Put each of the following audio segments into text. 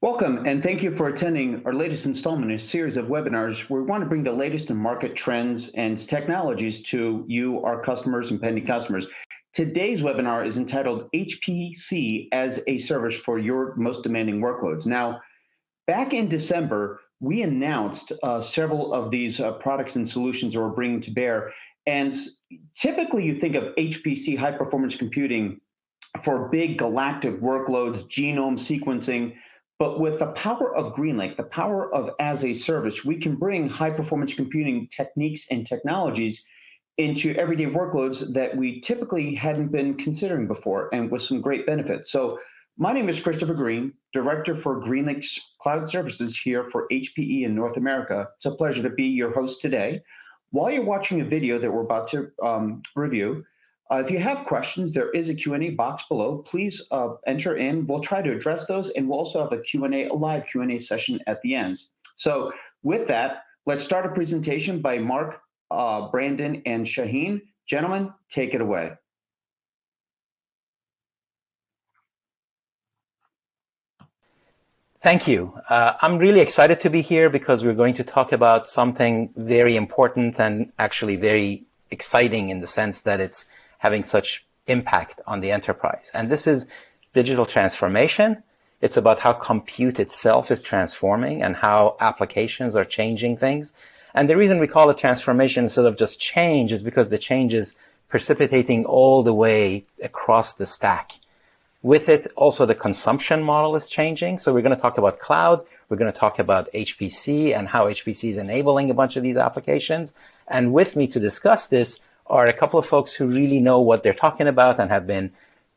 Welcome, and thank you for attending our latest installment in a series of webinars where we want to bring the latest in market trends and technologies to you, our customers and pending customers. Today's webinar is entitled HPC as a Service for Your Most Demanding Workloads. Now, back in December, we announced several of these products and solutions that we're bringing to bear. And typically you think of HPC, high performance computing, for big galactic workloads, genome sequencing. But with the power of GreenLake, the power of as a service, we can bring high performance computing techniques and technologies into everyday workloads that we typically hadn't been considering before, and with some great benefits. So my name is Christopher Greene, Director for GreenLake's Cloud Services here for HPE in North America. It's a pleasure to be your host today. While you're watching a video that we're about to review, if you have questions, there is a Q&A box below. Please enter in. We'll try to address those, and we'll also have a live Q&A session at the end. So with that, let's start a presentation by Mark, Brandon, and Shahin. Gentlemen, take it away. Thank you. I'm really excited to be here because we're going to talk about something very important and actually very exciting in the sense that it's having such impact on the enterprise. And this is digital transformation. It's about how compute itself is transforming and how applications are changing things. And the reason we call it transformation instead of just change is because the change is precipitating all the way across the stack. With it, also the consumption model is changing. So we're going to talk about cloud. We're going to talk about HPC and how HPC is enabling a bunch of these applications. And with me to discuss this are a couple of folks who really know what they're talking about and have been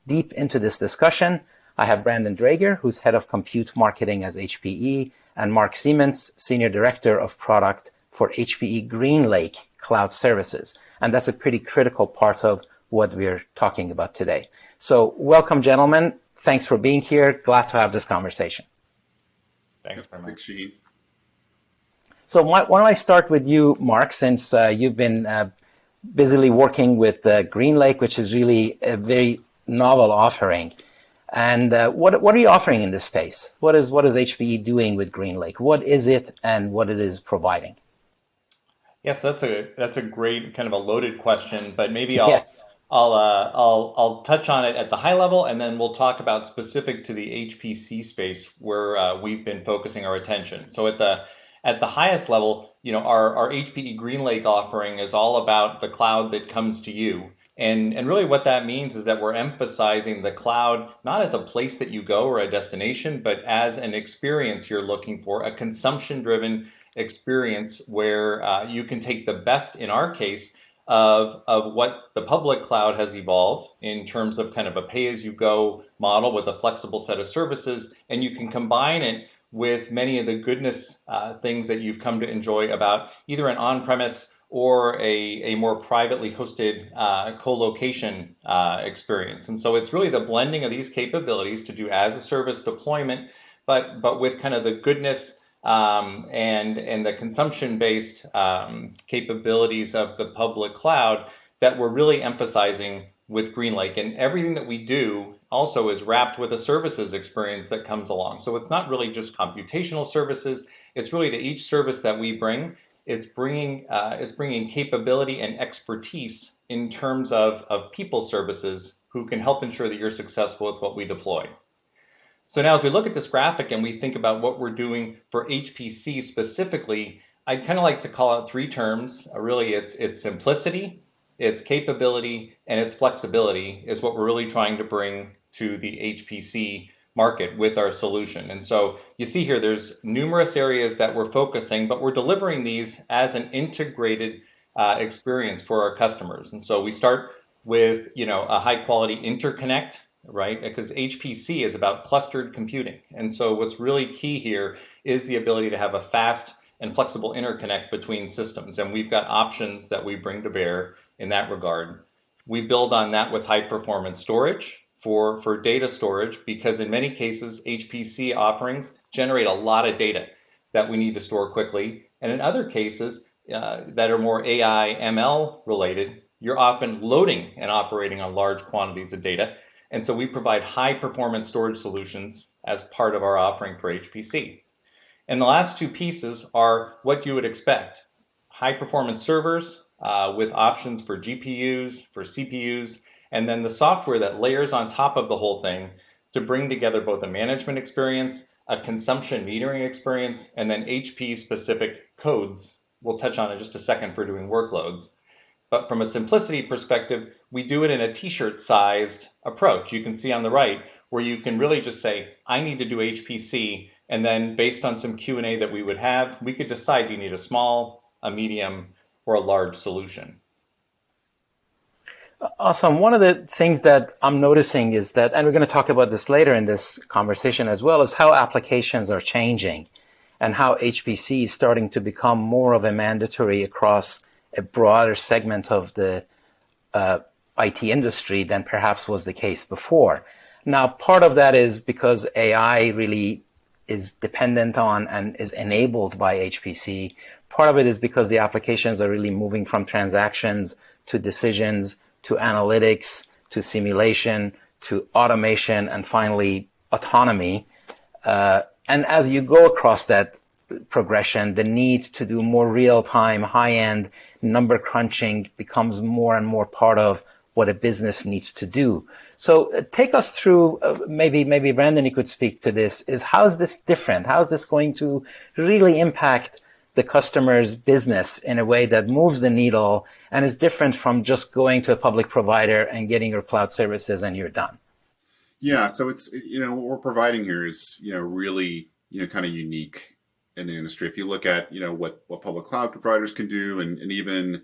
deep into this discussion. I have Brandon Draeger, who's head of compute marketing as HPE, and Mark Seamans, senior director of product for HPE GreenLake Cloud Services. And that's a pretty critical part of what we're talking about today. So welcome, gentlemen. Thanks for being here. Glad to have this conversation. Thanks very much. Thanks, So why don't I start with you, Mark, since you've been busily working with GreenLake, which is really a very novel offering. And what are you offering in this space? What is HPE doing with GreenLake? What is it and what it is providing? Yes, that's a great kind of a loaded question, but maybe Yes. I'll touch on it at the high level, and then we'll talk about specific to the HPC space where we've been focusing our attention. So at the highest level, our HPE GreenLake offering is all about the cloud that comes to you. And really what that means is that we're emphasizing the cloud not as a place that you go or a destination, but as an experience you're looking for, a consumption-driven experience where you can take the best, in our case, of what the public cloud has evolved in terms of kind of a pay-as-you-go model with a flexible set of services, and you can combine it with many of the goodness things that you've come to enjoy about either an on-premise or a more privately hosted colocation experience. And so it's really the blending of these capabilities to do as a service deployment, but with kind of the goodness and the consumption-based capabilities of the public cloud that we're really emphasizing with GreenLake. And everything that we do also is wrapped with a services experience that comes along. So it's not really just computational services. It's really to each service that we bring, it's bringing capability and expertise in terms of people services who can help ensure that you're successful with what we deploy. So now as we look at this graphic and we think about what we're doing for HPC specifically, I'd kind of like to call out three terms. Really, it's simplicity, its capability, and its flexibility is what we're really trying to bring to the HPC market with our solution. And so you see here, there's numerous areas that we're focusing, but we're delivering these as an integrated experience for our customers. And so we start with, a high quality interconnect, right? Because HPC is about clustered computing. And so what's really key here is the ability to have a fast and flexible interconnect between systems. And we've got options that we bring to bear in that regard. We build on that with high performance storage for data storage, because in many cases, HPC offerings generate a lot of data that we need to store quickly. And in other cases that are more AI, ML related, you're often loading and operating on large quantities of data. And so we provide high performance storage solutions as part of our offering for HPC. And the last two pieces are what you would expect. High performance servers with options for GPUs, for CPUs, and then the software that layers on top of the whole thing to bring together both a management experience, a consumption metering experience, and then HP specific codes we'll touch on in just a second for doing workloads. But from a simplicity perspective, we do it in a t-shirt sized approach. You can see on the right where you can really just say, I need to do HPC. And then based on some Q&A that we would have, we could decide you need a small, a medium, or a large solution. Awesome. One of the things that I'm noticing is that, and we're going to talk about this later in this conversation as well, is how applications are changing and how HPC is starting to become more of a mandatory across a broader segment of the IT industry than perhaps was the case before. Now, part of that is because AI really is dependent on and is enabled by HPC. Part of it is because the applications are really moving from transactions to decisions, to analytics, to simulation, to automation, and finally autonomy. And as you go across that progression, the need to do more real-time, high-end number crunching becomes more and more part of what a business needs to do. So take us through, maybe Brandon, you could speak to this, is how's this different? How's this going to really impact the customer's business in a way that moves the needle and is different from just going to a public provider and getting your cloud services and you're done? Yeah, so it's, what we're providing here is, really, kind of unique in the industry. If you look at, what public cloud providers can do and even,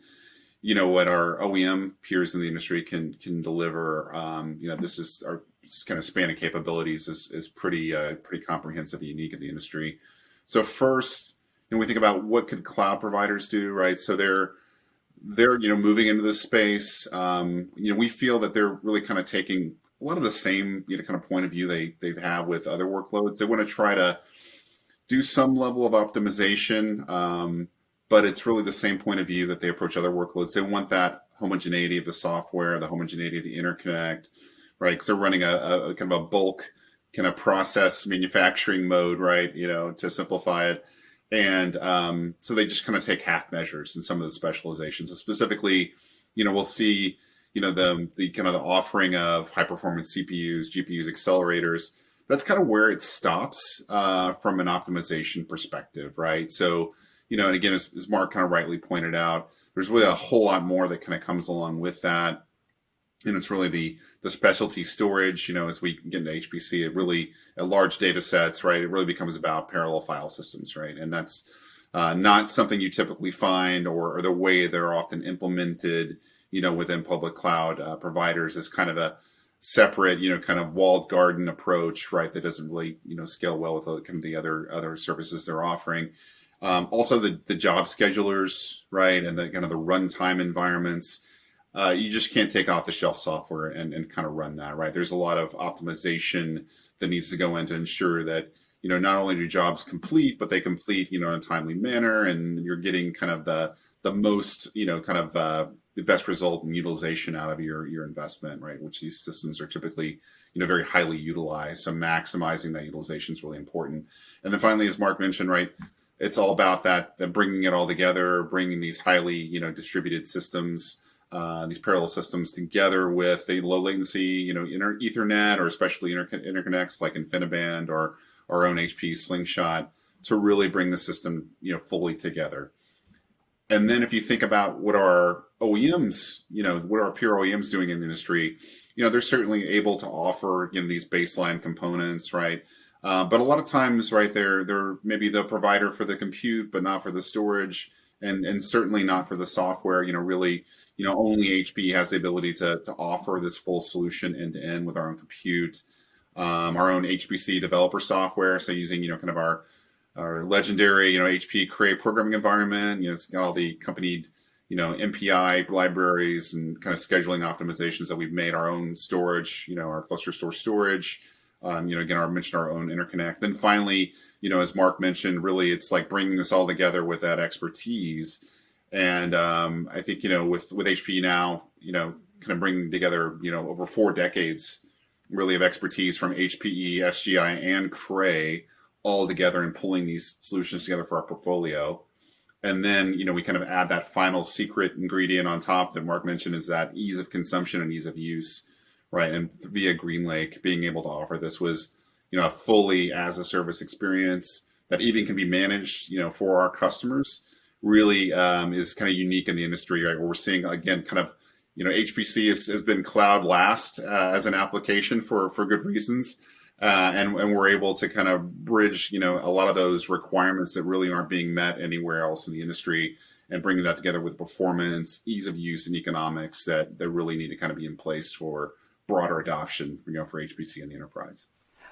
what our OEM peers in the industry can deliver, this is our kind of span of capabilities is pretty comprehensive and unique in the industry. So first, and we think about what could cloud providers do, right? So they're moving into this space. We feel that they're really kind of taking a lot of the same kind of point of view they have with other workloads. They want to try to do some level of optimization, but it's really the same point of view that they approach other workloads. They want that homogeneity of the software, the homogeneity of the interconnect, right? Because they're running a kind of a bulk kind of process manufacturing mode, right? To simplify it. And so they just kind of take half measures in some of the specializations. So specifically, we'll see, the kind of the offering of high performance CPUs, GPUs, accelerators. That's kind of where it stops from an optimization perspective, right? So, and again, as Mark kind of rightly pointed out, there's really a whole lot more that kind of comes along with that. And it's really the specialty storage, as we get into HPC, it really, at large data sets, right, it really becomes about parallel file systems, right? And that's not something you typically find or the way they're often implemented, within public cloud providers is kind of a separate, kind of walled garden approach, right, that doesn't really, scale well with kind of the other services they're offering. Also the job schedulers, right, and the kind of the runtime environments. You just can't take off the shelf software and kind of run that, right? There's a lot of optimization that needs to go in to ensure that, not only do jobs complete, but they complete, in a timely manner, and you're getting kind of the most, kind of the best result and utilization out of your investment, right? Which these systems are typically, very highly utilized. So maximizing that utilization is really important. And then finally, as Mark mentioned, right, it's all about that bringing it all together, bringing these highly, distributed systems, these parallel systems together with a low latency, Ethernet or especially interconnects like InfiniBand or our own HP Slingshot to really bring the system, fully together. And then if you think about what our OEMs, what our peer OEMs doing in the industry, they're certainly able to offer, these baseline components, right? But a lot of times, right, they're maybe the provider for the compute, but not for the storage. And certainly not for the software, really, only HP has the ability to offer this full solution end to end with our own compute, our own HPC developer software. So using, kind of our legendary, HP Create programming environment, it's got all the accompanied, MPI libraries and kind of scheduling optimizations that we've made, our own storage, our cluster store storage. Again, I mentioned our own interconnect. Then finally, as Mark mentioned, really it's like bringing this all together with that expertise. And I think, with HPE now, kind of bringing together, over 4 decades really of expertise from HPE, SGI, and Cray all together and pulling these solutions together for our portfolio. And then, we kind of add that final secret ingredient on top that Mark mentioned, is that ease of consumption and ease of use, right? And via GreenLake, being able to offer this was, a fully as a service experience that even can be managed, for our customers, really is kind of unique in the industry, right? Where we're seeing, again, kind of, HPC has been cloud last as an application for good reasons. And we're able to kind of bridge, a lot of those requirements that really aren't being met anywhere else in the industry, and bringing that together with performance, ease of use, and economics that really need to kind of be in place for broader adoption, for HPC in the enterprise.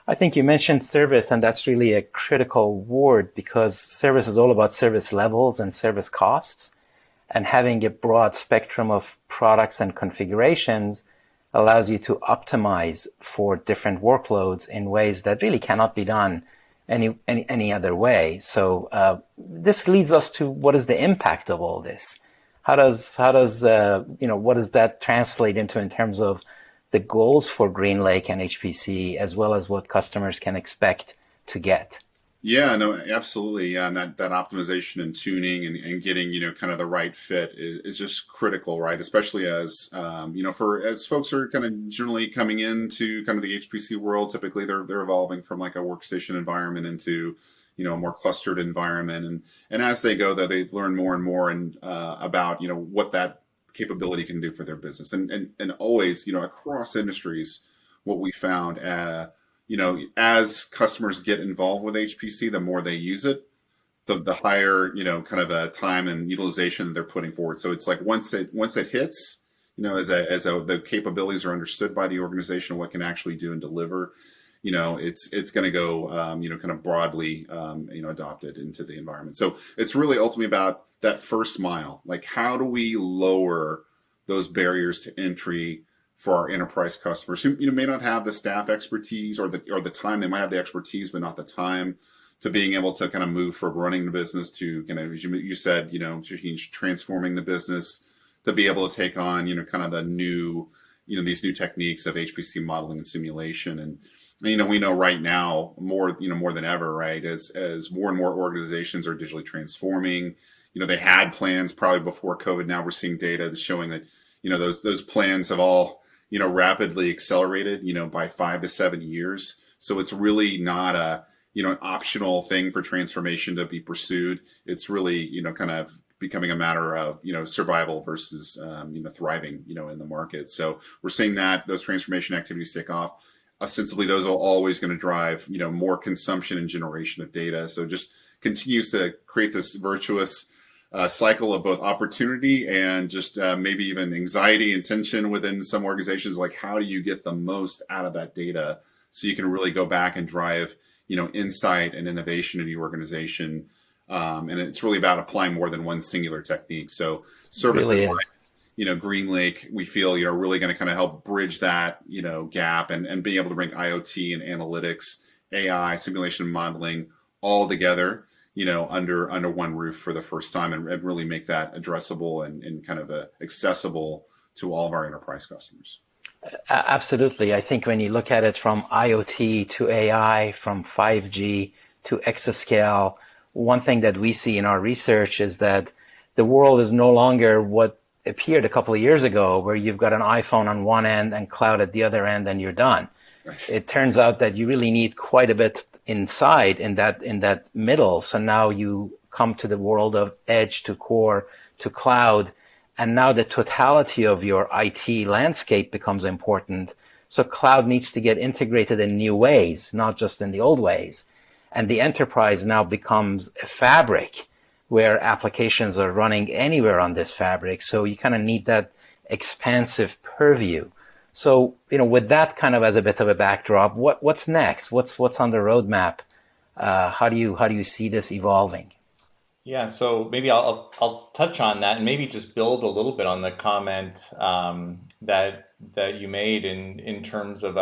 I think you mentioned service, and that's really a critical word, because service is all about service levels and service costs. And having a broad spectrum of products and configurations allows you to optimize for different workloads in ways that really cannot be done any other way. So this leads us to, what is the impact of all this? How does what does that translate into in terms of the goals for GreenLake and HPC, as well as what customers can expect to get? Yeah, no, absolutely. Yeah, and that optimization and tuning and getting, kind of the right fit is just critical, right? Especially as, as folks are kind of generally coming into kind of the HPC world, typically they're evolving from like a workstation environment into, a more clustered environment. And as they go, though, they learn more and more about, what that capability can do for their business. And always, across industries, what we found, as customers get involved with HPC, the more they use it, the higher, kind of a time and utilization that they're putting forward. So it's like once it hits, as the capabilities are understood by the organization, what can actually do and deliver, it's going to go, kind of broadly, adopted into the environment. So it's really ultimately about that first mile. Like, how do we lower those barriers to entry for our enterprise customers who may not have the staff expertise or the time? They might have the expertise, but not the time, to being able to kind of move from running the business to, as you said, transforming the business, to be able to take on, kind of the new, these new techniques of HPC modeling and simulation. And, we know right now more than ever, right, as more and more organizations are digitally transforming. They had plans probably before COVID. Now we're seeing data that's showing that, those plans have all, rapidly accelerated, by 5 to 7 years. So it's really not an optional thing for transformation to be pursued. It's really, kind of becoming a matter of, survival versus, thriving, in the market. So we're seeing that those transformation activities take off. Ostensibly, those are always going to drive, more consumption and generation of data. So just continues to create this virtuous cycle of both opportunity and just maybe even anxiety and tension within some organizations. Like, how do you get the most out of that data so you can really go back and drive, insight and innovation in your organization? And it's really about applying more than one singular technique. So services Really like, GreenLake, we feel, really going to kind of help bridge that, gap and being able to bring IoT and analytics, AI, simulation and modeling all together, under one roof for the first time, and really make that addressable and kind of accessible to all of our enterprise customers. Absolutely. I think when you look at it from IoT to AI, from 5G to exascale, one thing that we see in our research is that the world is no longer what appeared a couple of years ago, where you've got an iPhone on one end and cloud at the other end and you're done. Right. It turns out that you really need quite a bit inside in that middle. So now you come to the world of edge to core to cloud, and now the totality of your IT landscape becomes important. So cloud needs to get integrated in new ways, not just in the old ways. And the enterprise now becomes a fabric where applications are running anywhere on this fabric. So you kind of need that expansive purview. So, with that kind of as a bit of a backdrop, what's next? What's on the roadmap? How do you see this evolving? Yeah, so maybe I'll touch on that and maybe just build a little bit on the comment that you made in terms of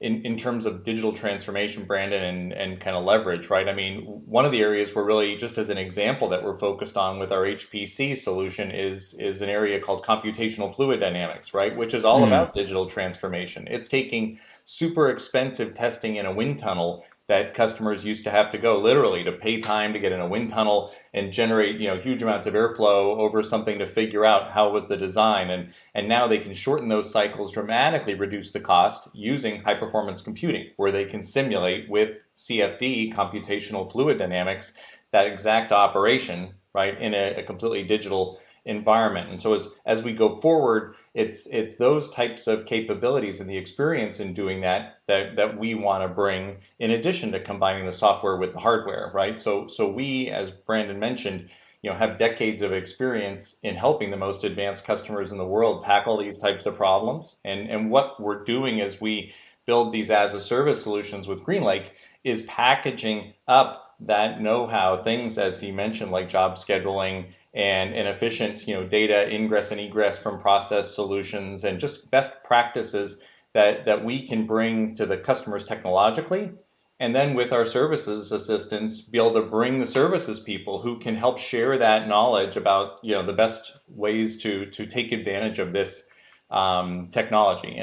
in terms of digital transformation, Brandon, and kind of leverage, right? I mean, one of the areas we're really, just as an example that we're focused on with our HPC solution is an area called computational fluid dynamics, right? Which is all about digital transformation. It's taking super expensive testing in a wind tunnel that customers used to have to go literally to pay time to get in a wind tunnel and generate, huge amounts of airflow over something to figure out how was the design. And now they can shorten those cycles, dramatically reduce the cost using high performance computing, where they can simulate with CFD, computational fluid dynamics, that exact operation, right, in a completely digital environment. And so as we go forward, it's those types of capabilities and the experience in doing that we want to bring, in addition to combining the software with the hardware, right? So we, as Brandon mentioned, have decades of experience in helping the most advanced customers in the world tackle these types of problems. And what we're doing as we build these as a service solutions with GreenLake is packaging up that know-how, things as he mentioned, like job scheduling and efficient, data ingress and egress from process solutions, and just best practices that we can bring to the customers technologically. And then with our services assistants, be able to bring the services people who can help share that knowledge about, the best ways to take advantage of this technology.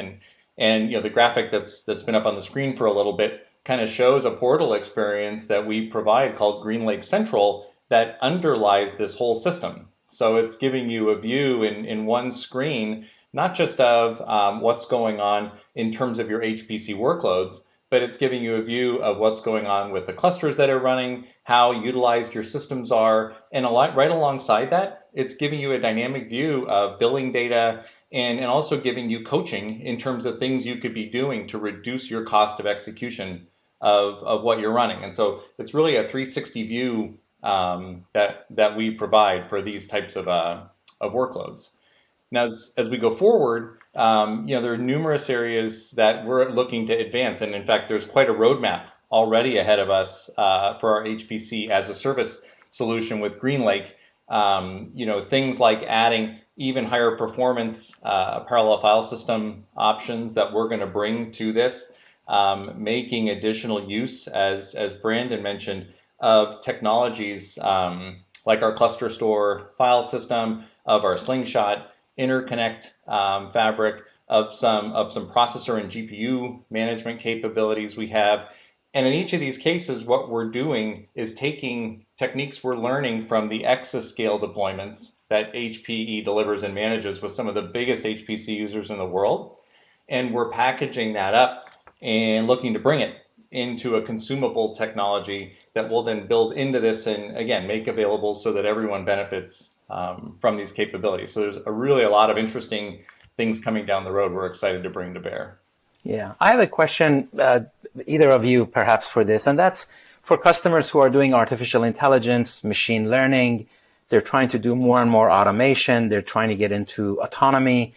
And the graphic that's been up on the screen for a little bit kind of shows a portal experience that we provide called GreenLake Central that underlies this whole system. So it's giving you a view in one screen, not just of what's going on in terms of your HPC workloads, but it's giving you a view of what's going on with the clusters that are running, how utilized your systems are, and right alongside that, it's giving you a dynamic view of billing data and also giving you coaching in terms of things you could be doing to reduce your cost of execution of what you're running. And so it's really a 360 view that we provide for these types of workloads. Now, as we go forward, there are numerous areas that we're looking to advance, and in fact, there's quite a roadmap already ahead of us for our HPC as a service solution with GreenLake. Things like adding even higher performance parallel file system options that we're going to bring to this, making additional use, as Brandon mentioned, of technologies like our cluster store file system, of our Slingshot interconnect fabric, of some processor and GPU management capabilities we have. And in each of these cases, what we're doing is taking techniques we're learning from the exascale deployments that HPE delivers and manages with some of the biggest HPC users in the world, and we're packaging that up and looking to bring it into a consumable technology that will then build into this and, again, make available so that everyone benefits from these capabilities. So there's really a lot of interesting things coming down the road we're excited to bring to bear. Yeah, I have a question, either of you perhaps for this, and that's for customers who are doing artificial intelligence, machine learning. They're trying to do more and more automation. They're trying to get into autonomy.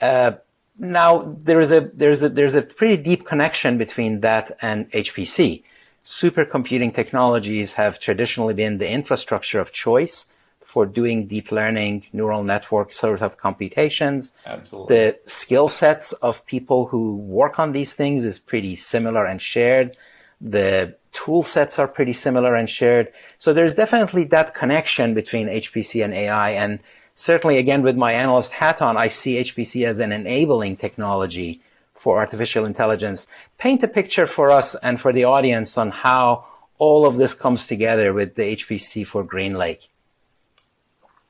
Now, there's a pretty deep connection between that and HPC. Supercomputing technologies have traditionally been the infrastructure of choice for doing deep learning, neural network sort of computations. Absolutely. The skill sets of people who work on these things is pretty similar and shared. The tool sets are pretty similar and shared. So there's definitely that connection between HPC and AI. And certainly, again, with my analyst hat on, I see HPC as an enabling technology for artificial intelligence. Paint a picture for us and for the audience on how all of this comes together with the HPC for GreenLake.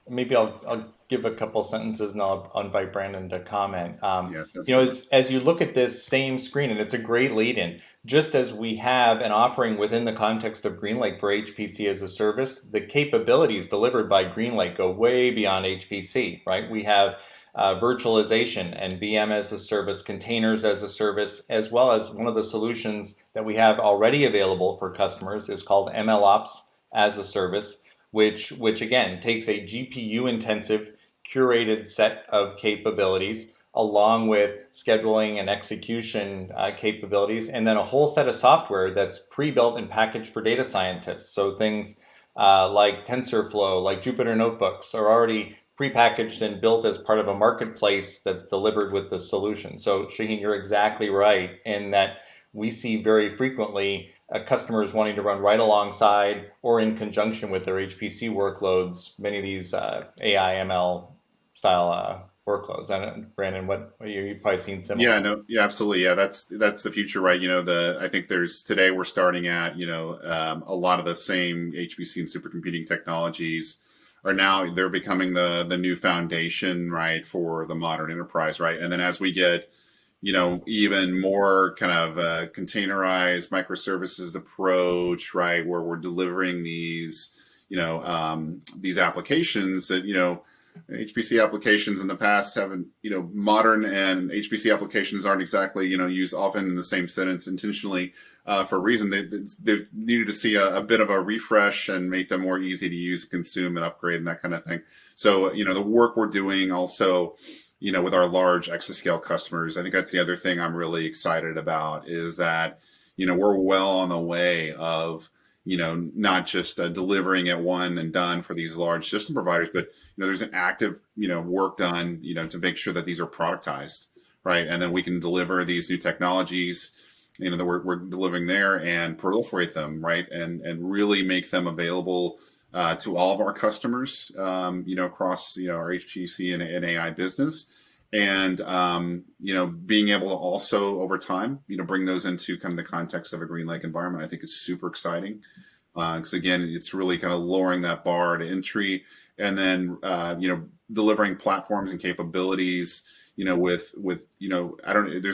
Maybe I'll give a couple sentences and I'll invite Brandon to comment. Yes, as you look at this same screen, and it's a great lead-in, just as we have an offering within the context of GreenLake for HPC as a service, the capabilities delivered by GreenLake go way beyond HPC, right? We have virtualization and VM as a service, containers as a service, as well as one of the solutions that we have already available for customers is called MLOps as a service, which again takes a GPU intensive curated set of capabilities along with scheduling and execution capabilities, and then a whole set of software that's pre-built and packaged for data scientists. So things like TensorFlow, like Jupyter Notebooks are already prepackaged and built as part of a marketplace that's delivered with the solution. So Shahin, you're exactly right in that we see very frequently customers wanting to run right alongside or in conjunction with their HPC workloads, many of these AI ML style workloads. I don't know, Brandon, what you've probably seen similar. Yeah, no, yeah, absolutely. Yeah, that's the future, right? I think today we're starting at, a lot of the same HPC and supercomputing technologies they're becoming the new foundation, right, for the modern enterprise, right? And then as we get, even more kind of containerized microservices approach, right, where we're delivering these applications that, HPC applications in the past haven't, modern and HPC applications aren't exactly, used often in the same sentence intentionally for a reason. They needed to see a bit of a refresh and make them more easy to use, consume, and upgrade and that kind of thing. So, the work we're doing also, with our large exascale customers, I think that's the other thing I'm really excited about is that, we're well on the way of, not just delivering it one and done for these large system providers, but, there's an active, work done, to make sure that these are productized, right? And then we can deliver these new technologies, that we're delivering there and proliferate them, right? And really make them available to all of our customers, across, our HPC and AI business. And, being able to also over time, bring those into kind of the context of a GreenLake environment, I think is super exciting. Because again, it's really kind of lowering that bar to entry and then, delivering platforms and capabilities, there's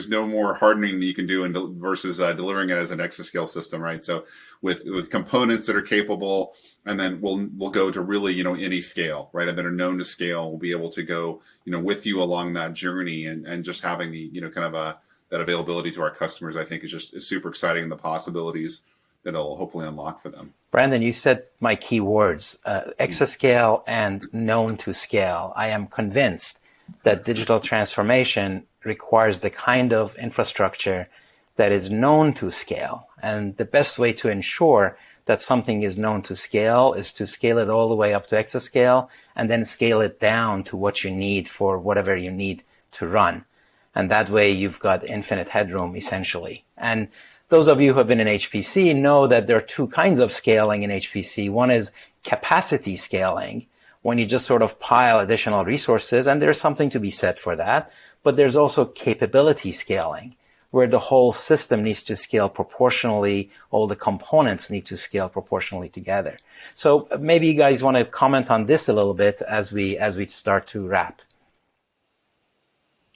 no more hardening that you can do versus delivering it as an exascale system, right? So with components that are capable, and then we'll go to really, any scale, right? And that are known to scale, we'll be able to go, with you along that journey and just having the, kind of that availability to our customers, I think is super exciting, and the possibilities that it'll hopefully unlock for them. Brandon, you said my key words, exascale and known to scale. I am convinced that digital transformation requires the kind of infrastructure that is known to scale. And the best way to ensure that something is known to scale is to scale it all the way up to exascale and then scale it down to what you need for whatever you need to run. And that way you've got infinite headroom essentially. And those of you who have been in HPC know that there are two kinds of scaling in HPC. One is capacity scaling, when you just sort of pile additional resources, and there's something to be said for that. But there's also capability scaling, where the whole system needs to scale proportionally, all the components need to scale proportionally together. So maybe you guys want to comment on this a little bit as we start to wrap.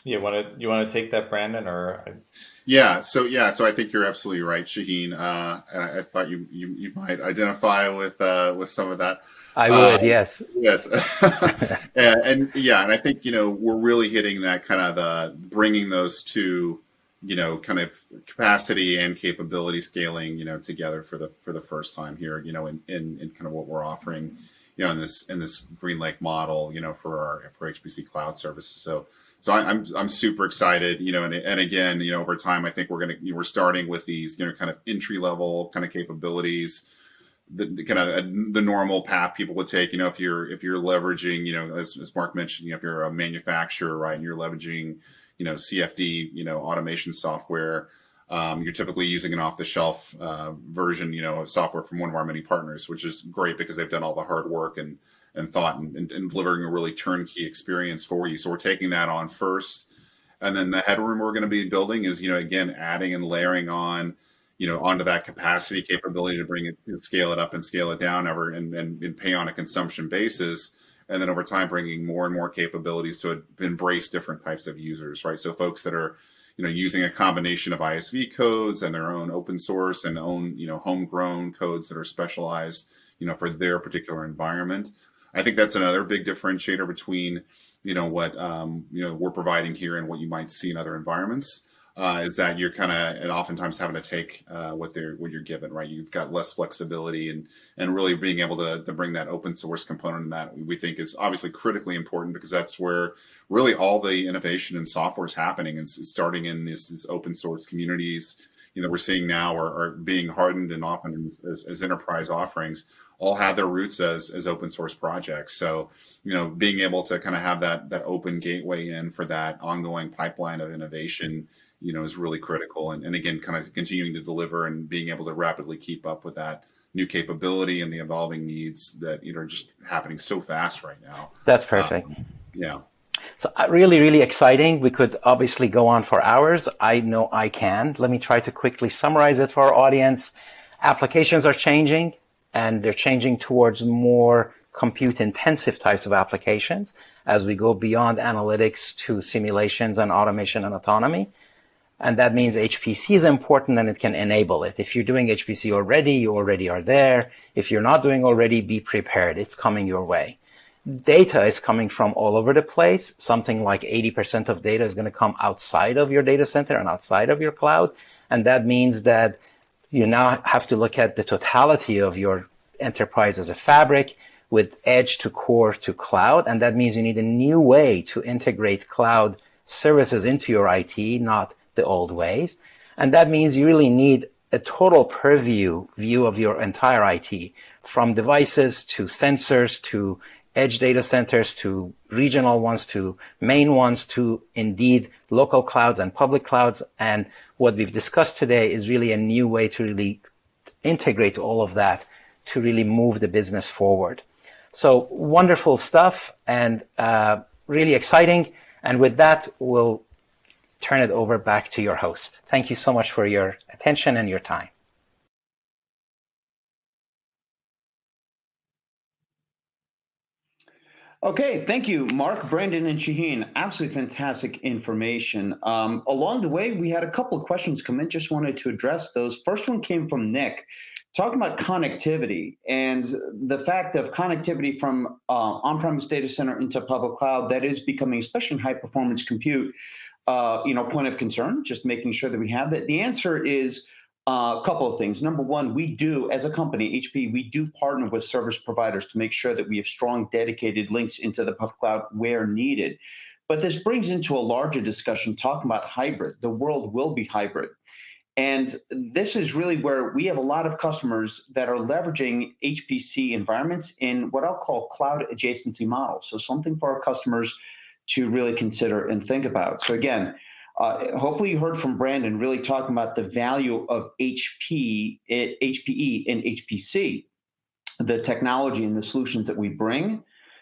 You want to take that, Brandon, or? Yeah. So I think you're absolutely right, Shahin. And I thought you might identify with some of that. I would, yes. Yes. and I think, we're really hitting that kind of bringing those two, kind of capacity and capability scaling, together for the first time here, in kind of what we're offering, in this GreenLake model, for HPC cloud services. So I'm super excited, and again, over time, I think we're starting with these, kind of entry level kind of capabilities, the kind of the normal path people would take, if you're leveraging, as Mark mentioned, if you're a manufacturer, right, and you're leveraging, CFD, automation software, you're typically using an off-the-shelf version, of software from one of our many partners, which is great because they've done all the hard work and thought and delivering a really turnkey experience for you. So we're taking that on first, and then the headroom we're going to be building is, again, adding and layering on, onto that capacity capability to bring it, scale it up and scale it down and pay on a consumption basis. And then over time, bringing more and more capabilities to embrace different types of users, right? So folks that are, using a combination of ISV codes and their own open source and own, homegrown codes that are specialized, for their particular environment. I think that's another big differentiator between, what, we're providing here and what you might see in other environments. Is that you're kind of, and oftentimes having to take what you're given, right? You've got less flexibility and really being able to bring that open source component in that we think is obviously critically important, because that's where really all the innovation in software is happening, and starting in these open source communities, we're seeing now are being hardened and often as enterprise offerings, all have their roots as open source projects. So, being able to kind of have that open gateway in for that ongoing pipeline of innovation is really critical. And again, kind of continuing to deliver and being able to rapidly keep up with that new capability and the evolving needs that, are just happening so fast right now. That's perfect. Yeah. So really, really exciting. We could obviously go on for hours. I know I can. Let me try to quickly summarize it for our audience. Applications are changing, and they're changing towards more compute-intensive types of applications as we go beyond analytics to simulations and automation and autonomy. And that means HPC is important, and it can enable it. If you're doing HPC already, you already are there. If you're not doing already, be prepared. It's coming your way. Data is coming from all over the place. Something like 80% of data is going to come outside of your data center and outside of your cloud. And that means that you now have to look at the totality of your enterprise as a fabric with edge to core to cloud. And that means you need a new way to integrate cloud services into your IT, not the old ways. And that means you really need a total purview view of your entire IT, from devices to sensors to edge data centers to regional ones to main ones to indeed local clouds and public clouds. And what we've discussed today is really a new way to really integrate all of that to really move the business forward. So wonderful stuff and really exciting. And with that, we'll turn it over back to your host. Thank you so much for your attention and your time. Okay, thank you, Mark, Brandon, and Shahin. Absolutely fantastic information. Along the way, we had a couple of questions come in. Just wanted to address those. First one came from Nick, talking about connectivity and the fact of connectivity from on-premise data center into public cloud. That is becoming, especially in high-performance compute, point of concern. Just making sure that we have that. The answer is a couple of things. Number one, we do, as a company, HPE, we do partner with service providers to make sure that we have strong, dedicated links into the public cloud where needed. But this brings into a larger discussion talking about hybrid. The world will be hybrid. And this is really where we have a lot of customers that are leveraging HPC environments in what I'll call cloud adjacency models. So something for our customers to really consider and think about. So again, hopefully you heard from Brandon really talking about the value of HPE and HPC, the technology and the solutions that we bring.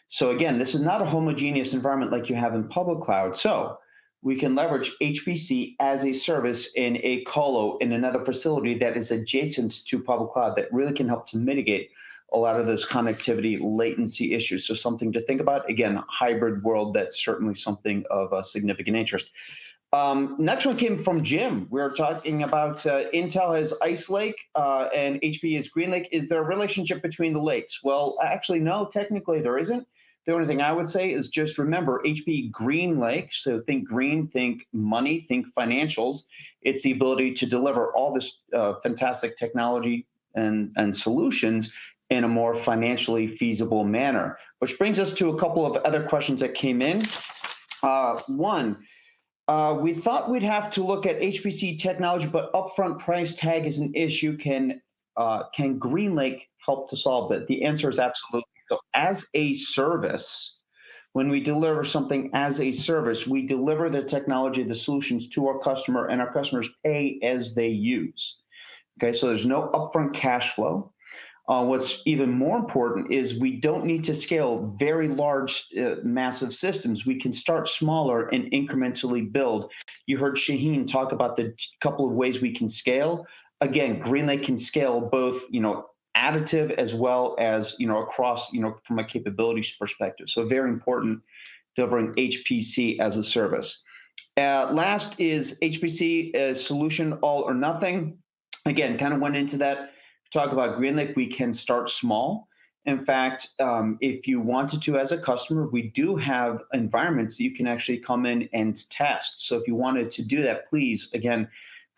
So again, this is not a homogeneous environment like you have in public cloud. So we can leverage HPC as a service in a colo in another facility that is adjacent to public cloud that really can help to mitigate a lot of those connectivity latency issues. So something to think about. Again, hybrid world, that's certainly something of significant interest. Next one came from Jim. We were talking about Intel has Ice Lake and HPE has GreenLake. Is there a relationship between the lakes? Well, actually, no, technically there isn't. The only thing I would say is just remember HPE GreenLake. So think green, think money, think financials. It's the ability to deliver all this fantastic technology and solutions in a more financially feasible manner. Which brings us to a couple of other questions that came in. One, we thought we'd have to look at HPC technology, but upfront price tag is an issue. Can GreenLake help to solve it? The answer is absolutely. So as a service, when we deliver something as a service, we deliver the technology, the solutions to our customer, and our customers pay as they use. Okay, so there's no upfront cash flow. What's even more important is we don't need to scale very large, massive systems. We can start smaller and incrementally build. You heard Shahin talk about the couple of ways we can scale. Again, GreenLake can scale both, additive as well as, across, from a capabilities perspective. So very important to bring HPC as a service. Last is HPC solution all or nothing. Again, kind of went into that. Talk about GreenLake, we can start small. In fact, if you wanted to as a customer, we do have environments that you can actually come in and test. So if you wanted to do that, please, again,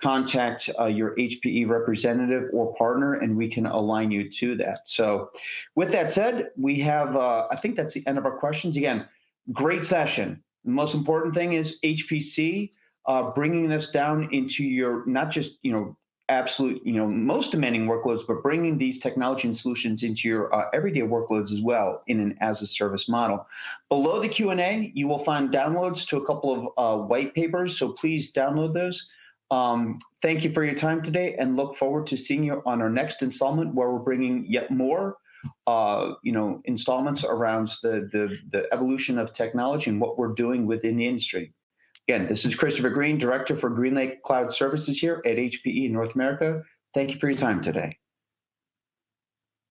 contact your HPE representative or partner, and we can align you to that. So with that said, we have, I think that's the end of our questions. Again, great session. The most important thing is HPC, bringing this down into your, not just, absolute, most demanding workloads, but bringing these technology and solutions into your everyday workloads as well in an as-a-service model. Below the Q&A, you will find downloads to a couple of white papers, so please download those. Thank you for your time today, and look forward to seeing you on our next installment, where we're bringing yet more installments around the evolution of technology and what we're doing within the industry. Again, this is Christopher Greene, Director for GreenLake Cloud Services here at HPE in North America. Thank you for your time today.